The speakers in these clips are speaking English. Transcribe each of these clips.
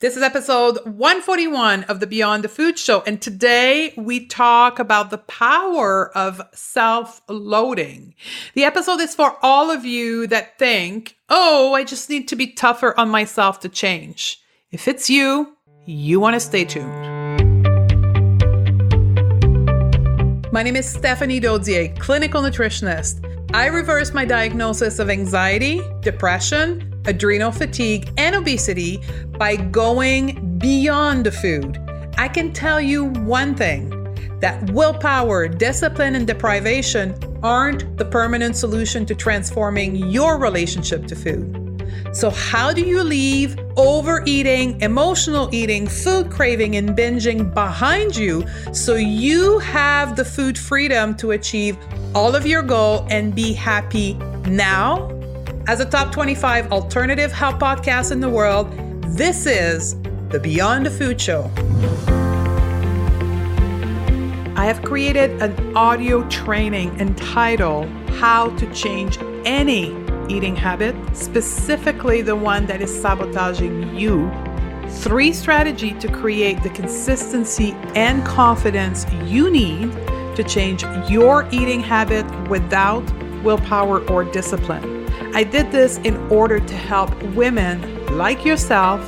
This is episode 141 of the Beyond the Food Show. And today we talk about the power of self-loading. The episode is for all of you that think, I just need to be tougher on myself to change. If it's you, you want to stay tuned. My name is Stephanie Dodier, clinical nutritionist. I reversed my diagnosis of anxiety, depression, adrenal fatigue, and obesity by going beyond the food. I can tell you one thing, that willpower, discipline, and deprivation aren't the permanent solution to transforming your relationship to food. So how do you leave overeating, emotional eating, food craving, and binging behind you so you have the food freedom to achieve all of your goal and be happy now? As a top 25 alternative health podcast in the world, this is the Beyond the Food Show. I have created an audio training entitled How to Change Any Eating Habit, specifically the one that is sabotaging you. 3 strategies to create the consistency and confidence you need to change your eating habit without willpower or discipline. I did this in order to help women like yourself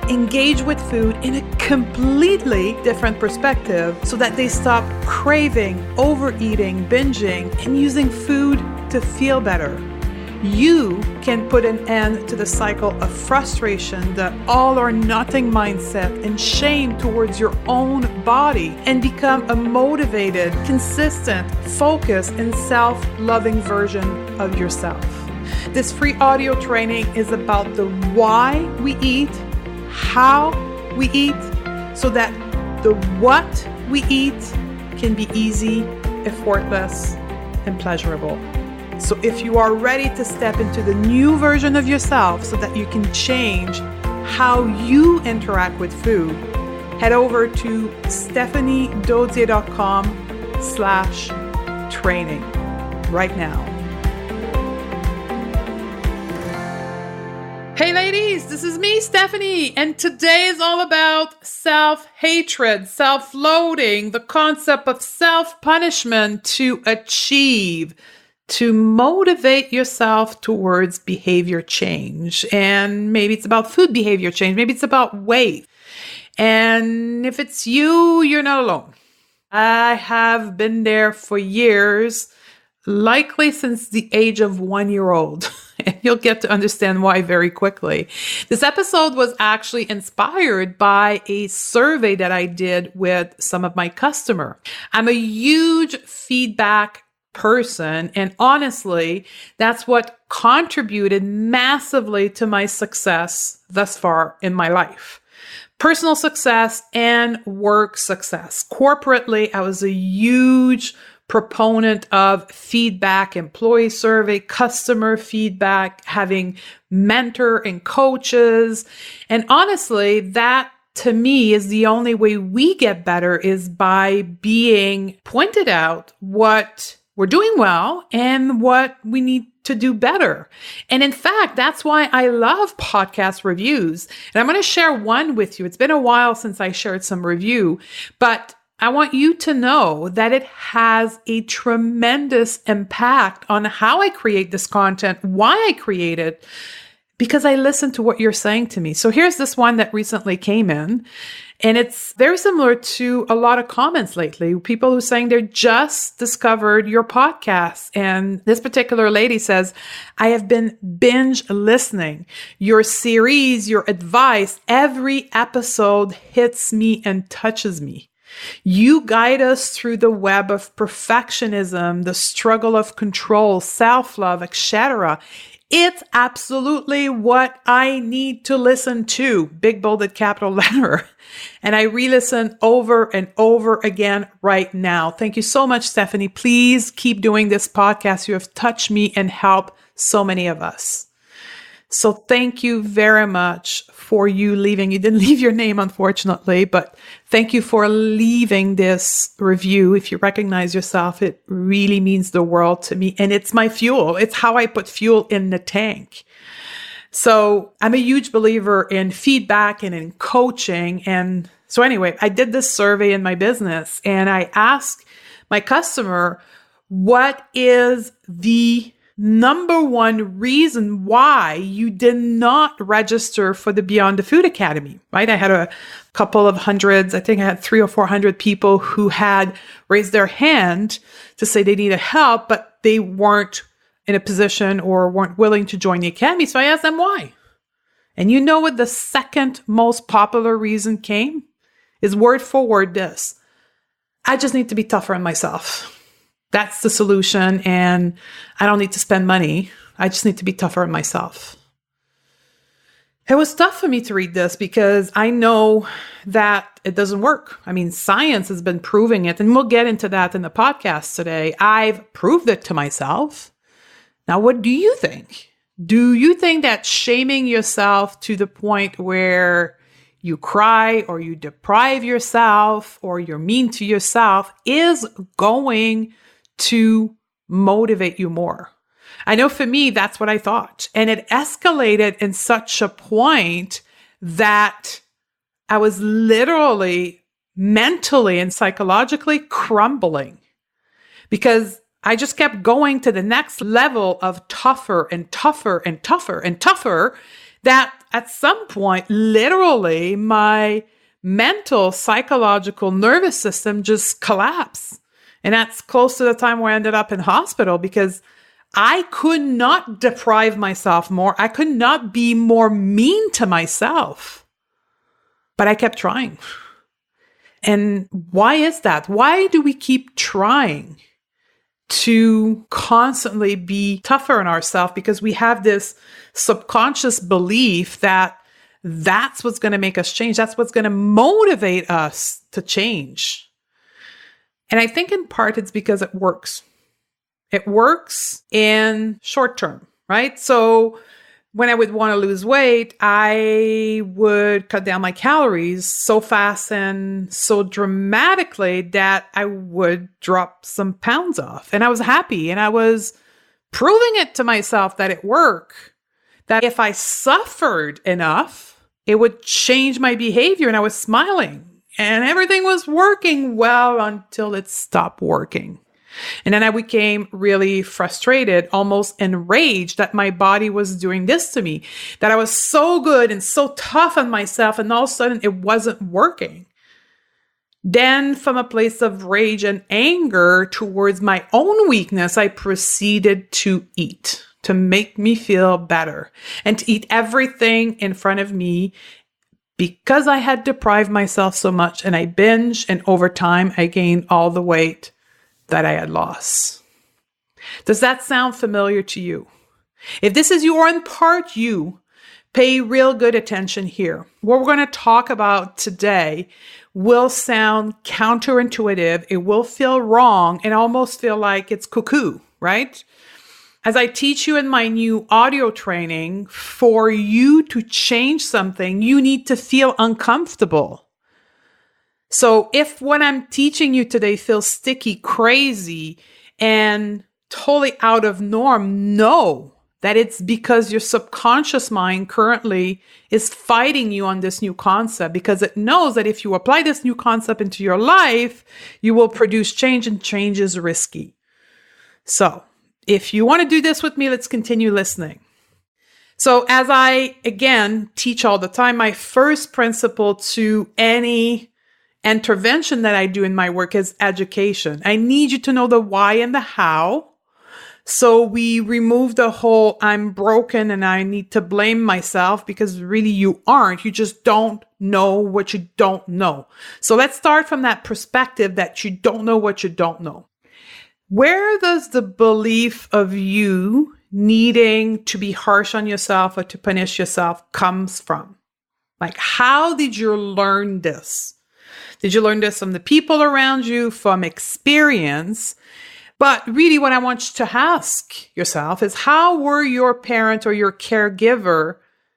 engage with food in a completely different perspective so that they stop craving, overeating, binging, and using food to feel better. You can put an end to the cycle of frustration, the all or nothing mindset, and shame towards your own body and become a motivated, consistent, focused, and self-loving version of yourself. This free audio training is about the why we eat, how we eat, so that the what we eat can be easy, effortless, and pleasurable. So if you are ready to step into the new version of yourself so that you can change how you interact with food, head over to stephaniedodier.com/training right now. Hey ladies, this is me, Stephanie, and today is all about self-hatred, self-loading, the concept of self-punishment to motivate yourself towards behavior change. And maybe it's about food behavior change. Maybe it's about weight. And if it's you, you're not alone. I have been there for years, likely since the age of 1 year old. And you'll get to understand why very quickly. This episode was actually inspired by a survey that I did with some of my customers. I'm a huge feedback person, and honestly, that's what contributed massively to my success thus far in my life. Personal success and work success. Corporately, I was a huge proponent of feedback, employee survey, customer feedback, having mentor and coaches. And honestly, that to me is the only way we get better is by being pointed out what we're doing well and what we need to do better. And in fact, that's why I love podcast reviews. And I'm going to share one with you. It's been a while since I shared some review, but I want you to know that it has a tremendous impact on how I create this content, why I create it, because I listen to what you're saying to me. So here's this one that recently came in, and it's very similar to a lot of comments lately. People who are saying they just discovered your podcast. And this particular lady says, I have been binge listening. Your series, your advice, every episode hits me and touches me. You guide us through the web of perfectionism, the struggle of control, self-love, etc. It's absolutely what I need to listen to, big bolded capital letter. And I re-listen over and over again right now. Thank you so much, Stephanie. Please keep doing this podcast. You have touched me and helped so many of us. So thank you very much for you leaving. You didn't leave your name, unfortunately, but thank you for leaving this review. If you recognize yourself, it really means the world to me. And it's my fuel. It's how I put fuel in the tank. So I'm a huge believer in feedback and in coaching. And so anyway, I did this survey in my business and I asked my customer, what is the number one reason why you did not register for the Beyond the Food Academy, right? I had a couple of hundreds, I think I had 300 or 400 people who had raised their hand to say they needed help, but they weren't in a position or weren't willing to join the academy. So I asked them why. And you know what the second most popular reason came? Is word for word this: I just need to be tougher on myself. That's the solution. And I don't need to spend money. I just need to be tougher on myself. It was tough for me to read this because I know that it doesn't work. I mean, science has been proving it, and we'll get into that in the podcast today. I've proved it to myself. Now, what do you think? Do you think that shaming yourself to the point where you cry or you deprive yourself or you're mean to yourself is going to motivate you more? I know for me, that's what I thought. And it escalated in such a point that I was literally mentally and psychologically crumbling because I just kept going to the next level of tougher and tougher and tougher and tougher, that at some point, literally, my mental, psychological, nervous system just collapsed. And that's close to the time where I ended up in hospital because I could not deprive myself more. I could not be more mean to myself. But I kept trying. And why is that? Why do we keep trying to constantly be tougher on ourselves? Because we have this subconscious belief that that's what's going to make us change. That's what's going to motivate us to change. And I think in part it's because it works. It works in short term, right? So when I would want to lose weight, I would cut down my calories so fast and so dramatically that I would drop some pounds off. And I was happy and I was proving it to myself that it worked, that if I suffered enough, it would change my behavior. And I was smiling and everything was working well until it stopped working. And then I became really frustrated, almost enraged that my body was doing this to me, that I was so good and so tough on myself, and all of a sudden it wasn't working. Then from a place of rage and anger towards my own weakness, I proceeded to eat to make me feel better and to eat everything in front of me because I had deprived myself so much, and I binged, and over time I gained all the weight that I had lost. Does that sound familiar to you? If this is you or in part you, pay real good attention here. What we're going to talk about today will sound counterintuitive. It will feel wrong and almost feel like it's cuckoo, right? As I teach you in my new audio training, for you to change something, you need to feel uncomfortable. So if what I'm teaching you today feels sticky, crazy, and totally out of norm, know that it's because your subconscious mind currently is fighting you on this new concept, because it knows that if you apply this new concept into your life, you will produce change, and change is risky. So if you want to do this with me, let's continue listening. So as I, again, teach all the time, my first principle to any intervention that I do in my work is education. I need you to know the why and the how. So we remove the whole I'm broken and I need to blame myself, because really you aren't. You just don't know what you don't know. So let's start from that perspective that you don't know what you don't know. Where does the belief of you needing to be harsh on yourself or to punish yourself comes from? Like, how did you learn this? Did you learn this from the people around you, from experience? But really what I want you to ask yourself is, how were your parent or your caregiver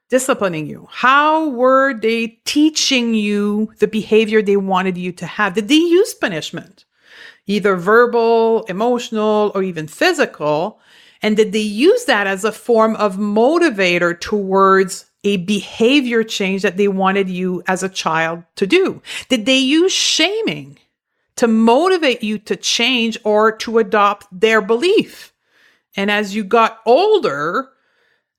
disciplining you? How were they teaching you the behavior they wanted you to have? Did they use punishment, either verbal, emotional, or even physical? And did they use that as a form of motivator towards a behavior change that they wanted you as a child to do? Did they use shaming to motivate you to change or to adopt their belief? And as you got older,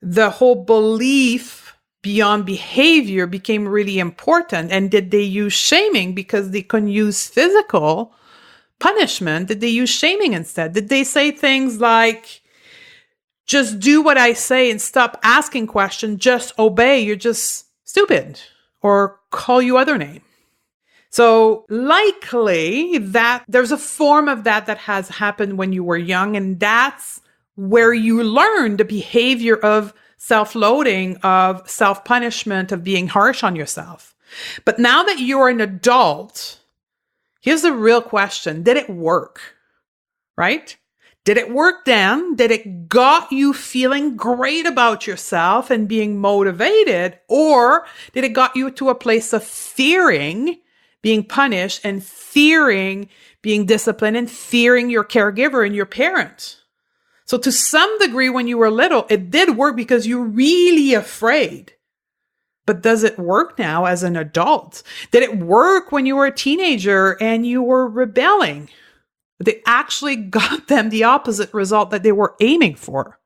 the whole belief beyond behavior became really important. And did they use shaming because they couldn't use physical punishment? Did they use shaming instead? Did they say things like, just do what I say and stop asking questions, just obey, you're just stupid, or call you other name? So likely that there's a form of that has happened when you were young, and that's where you learn the behavior of self-loathing, of self-punishment, of being harsh on yourself. But now that you're an adult, here's the real question. Did it work? Right? Did it work then? Did it got you feeling great about yourself and being motivated? Or did it got you to a place of fearing being punished and fearing being disciplined and fearing your caregiver and your parent? So to some degree, when you were little, it did work because you're really afraid. But does it work now as an adult? Did it work when you were a teenager and you were rebelling? They actually got them the opposite result that they were aiming for.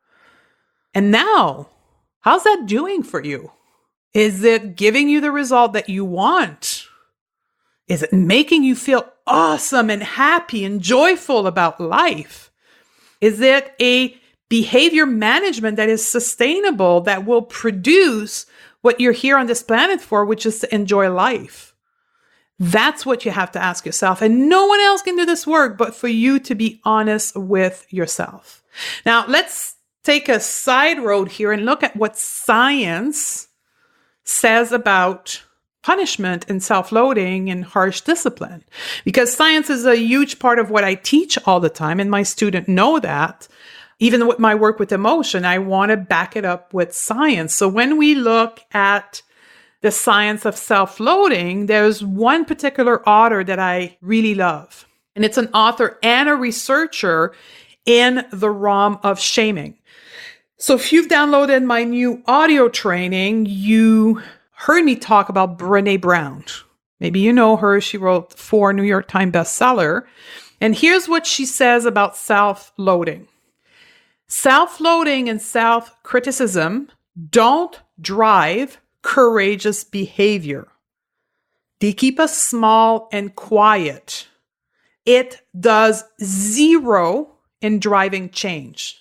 And now, how's that doing for you? Is it giving you the result that you want? Is it making you feel awesome and happy and joyful about life? Is it a behavior management that is sustainable, that will produce what you're here on this planet for, which is to enjoy life? That's what you have to ask yourself. And no one else can do this work but for you to be honest with yourself. Now, let's take a side road here and look at what science says about punishment and self-loathing and harsh discipline. Because science is a huge part of what I teach all the time, and my students know that. Even with my work with emotion, I want to back it up with science. So when we look at the science of self-loathing, there's one particular author that I really love. And it's an author and a researcher in the realm of shaming. So if you've downloaded my new audio training, you heard me talk about Brené Brown. Maybe you know her. She wrote 4 New York Times bestseller. And here's what she says about self-loathing. Self-loathing and self-criticism don't drive courageous behavior. They keep us small and quiet. It does zero in driving change.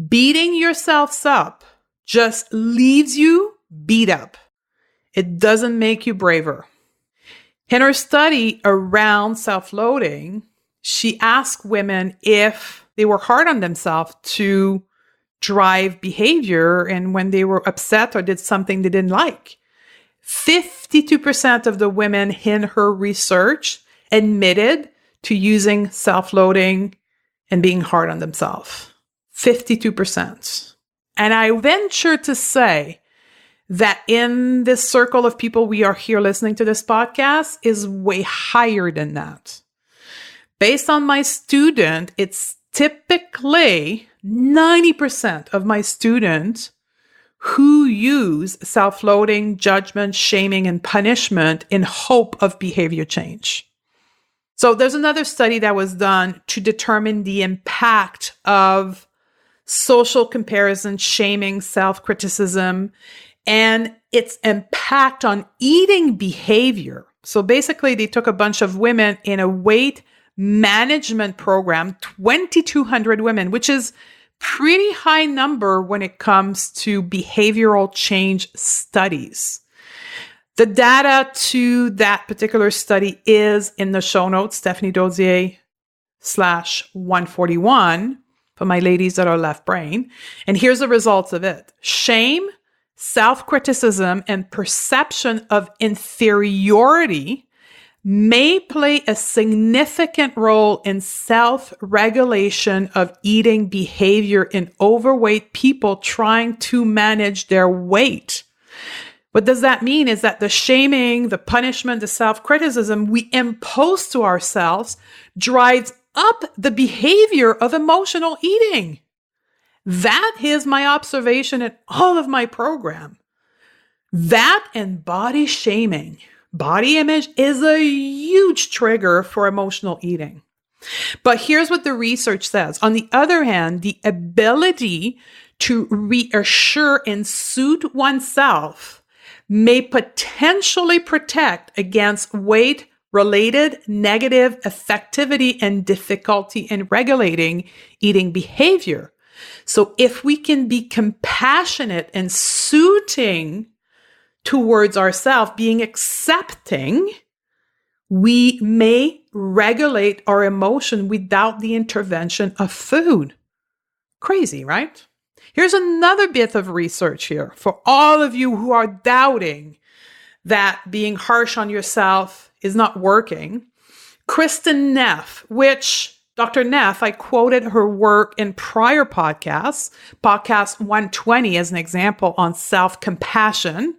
Beating yourself up just leaves you beat up. It doesn't make you braver. In her study around self-loathing, she asked women if they were hard on themselves to drive behavior and when they were upset or did something they didn't like. 52% of the women in her research admitted to using self-loathing and being hard on themselves. 52%. And I venture to say that in this circle of people we are here listening to this podcast is way higher than that. Based on my student, it's typically 90% of my students who use self-loathing, judgment, shaming, and punishment in hope of behavior change. So there's another study that was done to determine the impact of social comparison, shaming, self-criticism, and its impact on eating behavior. So basically, they took a bunch of women in a weight management program, 2,200 women, which is pretty high number when it comes to behavioral change studies. The data to that particular study is in the show notes, stephaniedodier/141 for my ladies that are left brain. And here's the results of it. Shame, self-criticism, and perception of inferiority may play a significant role in self-regulation of eating behavior in overweight people trying to manage their weight. What does that mean is that the shaming, the punishment, the self-criticism we impose to ourselves drives up the behavior of emotional eating. That is my observation in all of my program. That and body shaming, body image is a huge trigger for emotional eating. But here's what the research says. On the other hand, the ability to reassure and soothe oneself may potentially protect against weight-related negative affectivity and difficulty in regulating eating behavior. So if we can be compassionate and soothing towards ourselves, being accepting, we may regulate our emotion without the intervention of food. Crazy, right? Here's another bit of research here for all of you who are doubting that being harsh on yourself is not working. Kristen Neff, which Dr. Neff, I quoted her work in prior podcasts, podcast 120 as an example on self-compassion,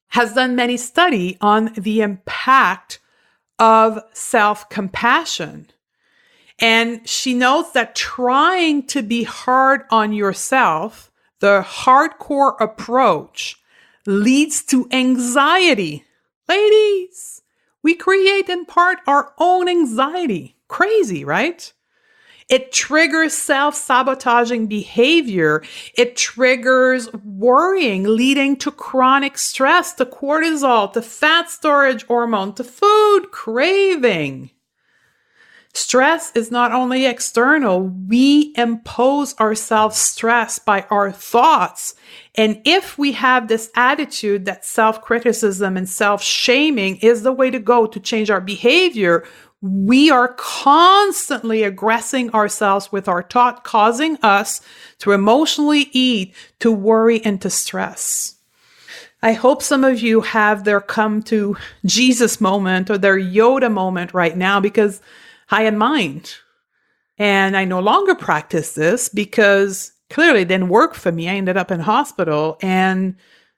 has done many studies on the impact of self-compassion. And she notes that trying to be hard on yourself, the hardcore approach, leads to anxiety. Ladies, we create in part our own anxiety. Crazy, right? It triggers self-sabotaging behavior. It triggers worrying, leading to chronic stress, to cortisol, to fat storage hormone, to food craving. Stress is not only external, we impose ourselves stress by our thoughts. And if we have this attitude that self-criticism and self-shaming is the way to go to change our behavior, we are constantly aggressing ourselves with our thought, causing us to emotionally eat, to worry, and to stress. I hope some of you have their come to Jesus moment or their Yoda moment right now, because I had mine. And I no longer practice this because clearly it didn't work for me. I ended up in hospital, and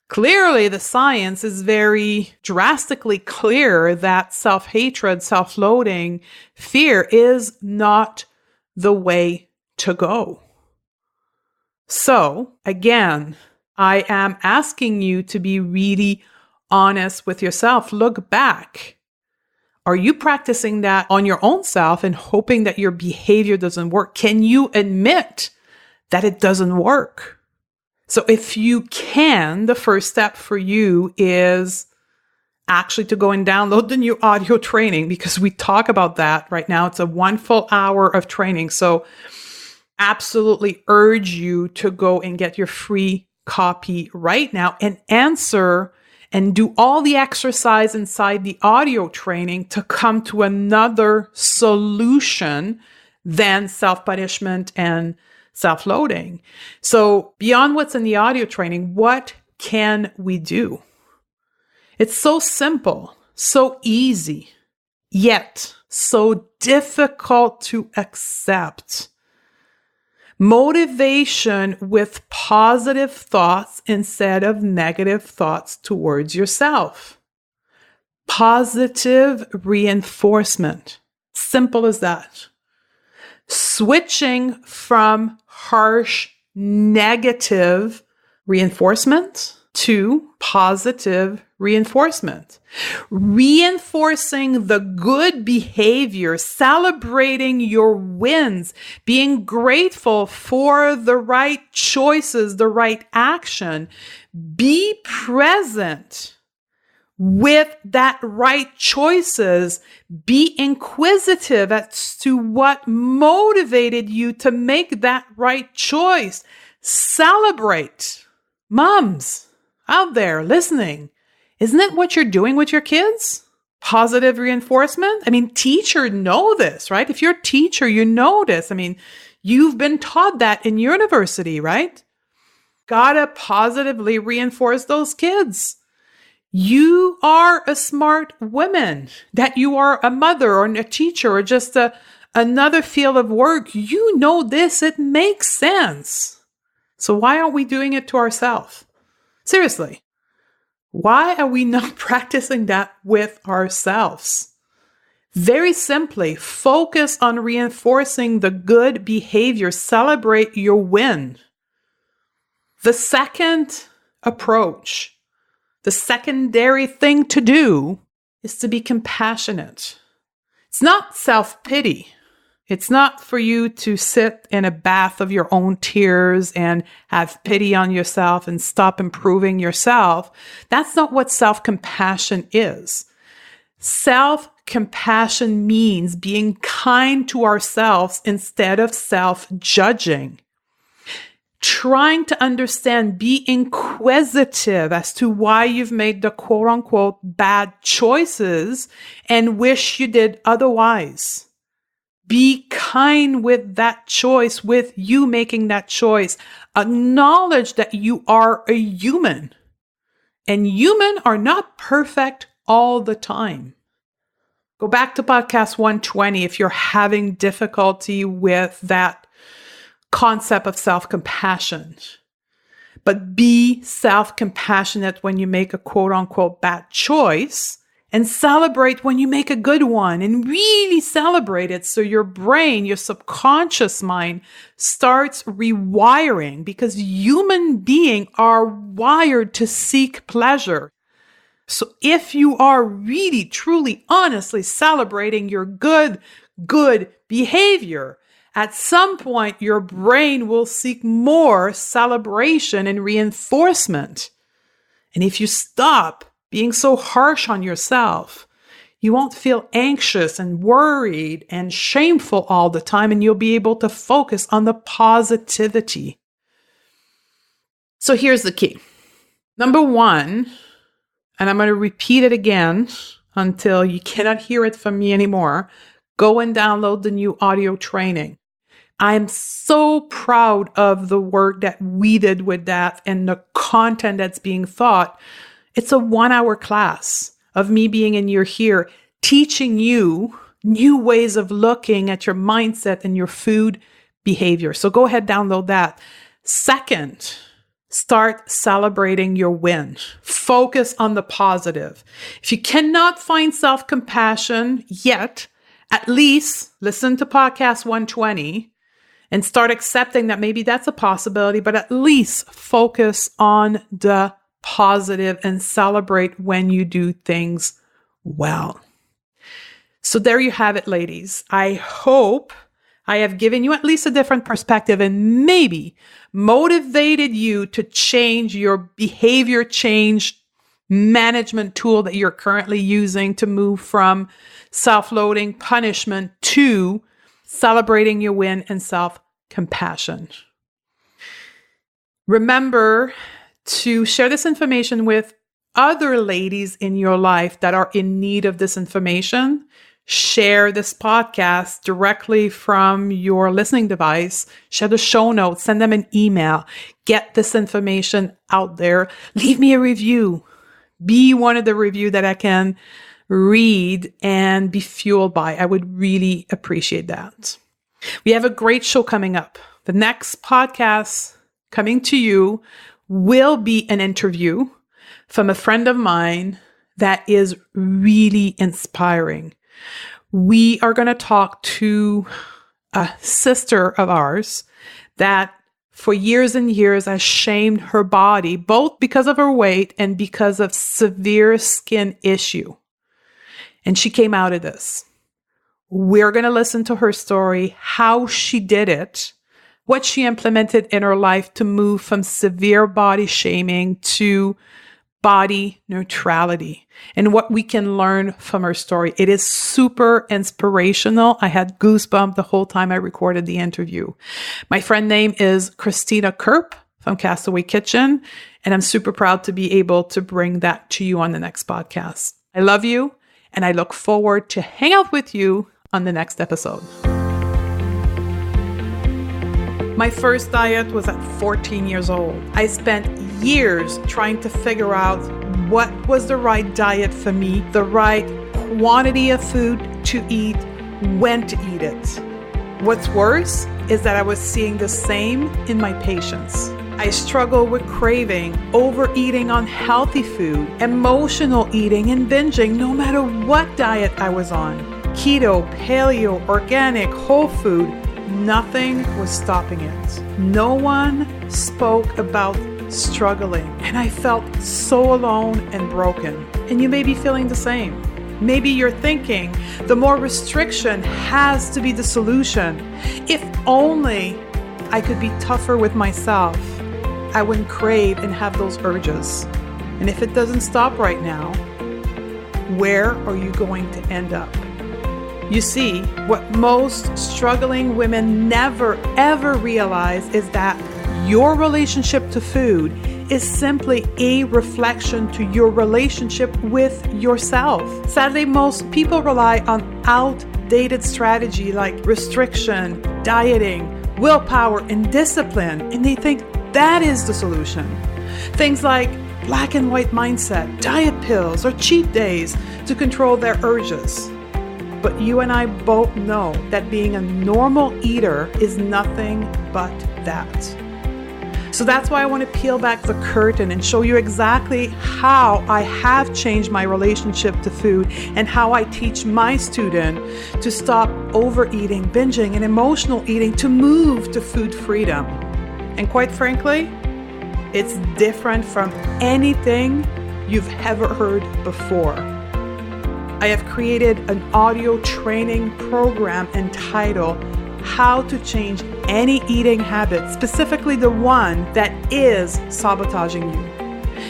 clearly the science is very drastically clear that self-hatred, self-loathing, fear is not the way to go. So again, I am asking you to be really honest with yourself. Look back. Are you practicing that on your own self and hoping that your behavior doesn't work? Can you admit that it doesn't work? So if you can, the first step for you is actually to go and download the new audio training, because we talk about that right now. It's a 1 full hour of training. So absolutely urge you to go and get your free copy right now and answer and do all the exercise inside the audio training to come to another solution than self-punishment and self-loathing. So beyond what's in the audio training, what can we do? It's so simple, so easy, yet so difficult to accept. Motivation with positive thoughts instead of negative thoughts towards yourself. Positive reinforcement. Simple as that. Switching from harsh, negative reinforcement to positive reinforcement. Reinforcing the good behavior, celebrating your wins, being grateful for the right choices, the right action. Be present with that right choices. Be inquisitive as to what motivated you to make that right choice. Celebrate. Moms out there listening, isn't it what you're doing with your kids? Positive reinforcement? I mean, teachers know this, right? If you're a teacher, you know this. I mean, you've been taught that in university, right? Gotta positively reinforce those kids. You are a smart woman, that you are a mother or a teacher or just another field of work. You know this, it makes sense. So why aren't we doing it to ourselves? Seriously, why are we not practicing that with ourselves? Very simply, focus on reinforcing the good behavior. Celebrate your win. The second approach, the secondary thing to do is to be compassionate. It's not self-pity. It's not for you to sit in a bath of your own tears and have pity on yourself and stop improving yourself. That's not what self-compassion is. Self-compassion means being kind to ourselves instead of self-judging. Trying to understand, be inquisitive as to why you've made the quote-unquote bad choices and wish you did otherwise. Be kind with that choice, with you making that choice. Acknowledge that you are a human, and humans are not perfect all the time. Go back to podcast 120 if you're having difficulty with that concept of self-compassion. But be self-compassionate when you make a quote-unquote bad choice, and celebrate when you make a good one, and really celebrate it so your brain, your subconscious mind starts rewiring, because human beings are wired to seek pleasure. So if you are really, truly, honestly celebrating your good behavior, at some point your brain will seek more celebration and reinforcement. And if you stop being so harsh on yourself, you won't feel anxious and worried and shameful all the time, and you'll be able to focus on the positivity. So here's the key. Number one, and I'm going to repeat it again until you cannot hear it from me anymore, go and download the new audio training. I'm so proud of the work that we did with that and the content that's being taught. It's a 1-hour class of me being in your ear, teaching you new ways of looking at your mindset and your food behavior. So go ahead, download that. Second, start celebrating your win. Focus on the positive. If you cannot find self-compassion yet, at least listen to podcast 120 and start accepting that maybe that's a possibility, but at least focus on the positive and celebrate when you do things well. So there you have it, ladies. I hope I have given you at least a different perspective and maybe motivated you to change your behavior change management tool that you're currently using to move from self-loathing, punishment to celebrating your win and self-compassion. Remember to share this information with other ladies in your life that are in need of this information. Share this podcast directly from your listening device. Share the show notes. Send them an email. Get this information out there. Leave me a review. Be one of the reviews that I can read and be fueled by. I would really appreciate that. We have a great show coming up. The next podcast coming to you will be an interview from a friend of mine that is really inspiring. We are going to talk to a sister of ours that for years and years has shamed her body, both because of her weight and because of severe skin issue. And she came out of this. We're going to listen to her story, how she did it, what she implemented in her life to move from severe body shaming to body neutrality, and what we can learn from her story. It is super inspirational. I had goosebumps the whole time I recorded the interview. My friend name is Christina Kerp from Castaway Kitchen, and I'm super proud to be able to bring that to you on the next podcast. I love you, and I look forward to hang out with you on the next episode. My first diet was at 14 years old. I spent years trying to figure out what was the right diet for me, the right quantity of food to eat, when to eat it. What's worse is that I was seeing the same in my patients. I struggled with craving, overeating unhealthy food, emotional eating, and binging no matter what diet I was on. keto, paleo, organic, whole food, nothing was stopping it. No one spoke about struggling, and I felt so alone and broken. And you may be feeling the same. Maybe you're thinking the more restriction has to be the solution. If only I could be tougher with myself, I wouldn't crave and have those urges. And if it doesn't stop right now, where are you going to end up? You see, what most struggling women never ever realize is that your relationship to food is simply a reflection to your relationship with yourself. Sadly, most people rely on outdated strategy like restriction, dieting, willpower, and discipline, and they think that is the solution. Things like black and white mindset, diet pills, or cheat days to control their urges. But you and I both know that being a normal eater is nothing but that. So that's why I want to peel back the curtain and show you exactly how I have changed my relationship to food and how I teach my student to stop overeating, binging, and emotional eating to move to food freedom. And quite frankly, it's different from anything you've ever heard before. I have created an audio training program entitled How to Change Any Eating Habit, specifically the one that is sabotaging you.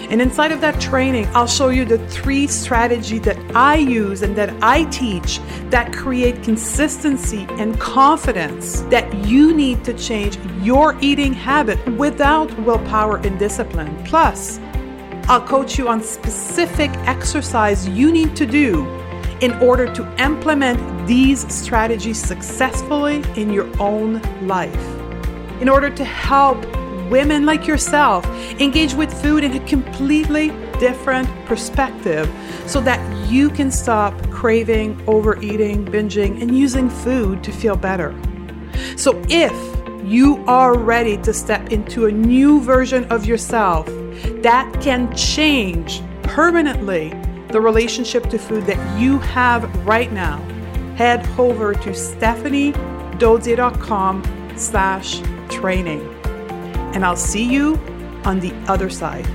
And inside of that training, I'll show you the 3 strategies that I use and that I teach that create consistency and confidence that you need to change your eating habit without willpower and discipline. Plus, I'll coach you on specific exercise you need to do in order to implement these strategies successfully in your own life. In order to help women like yourself engage with food in a completely different perspective so that you can stop craving, overeating, binging, and using food to feel better. So if you are ready to step into a new version of yourself that can change permanently the relationship to food that you have right now, head over to stephaniedodier.com/training. And I'll see you on the other side.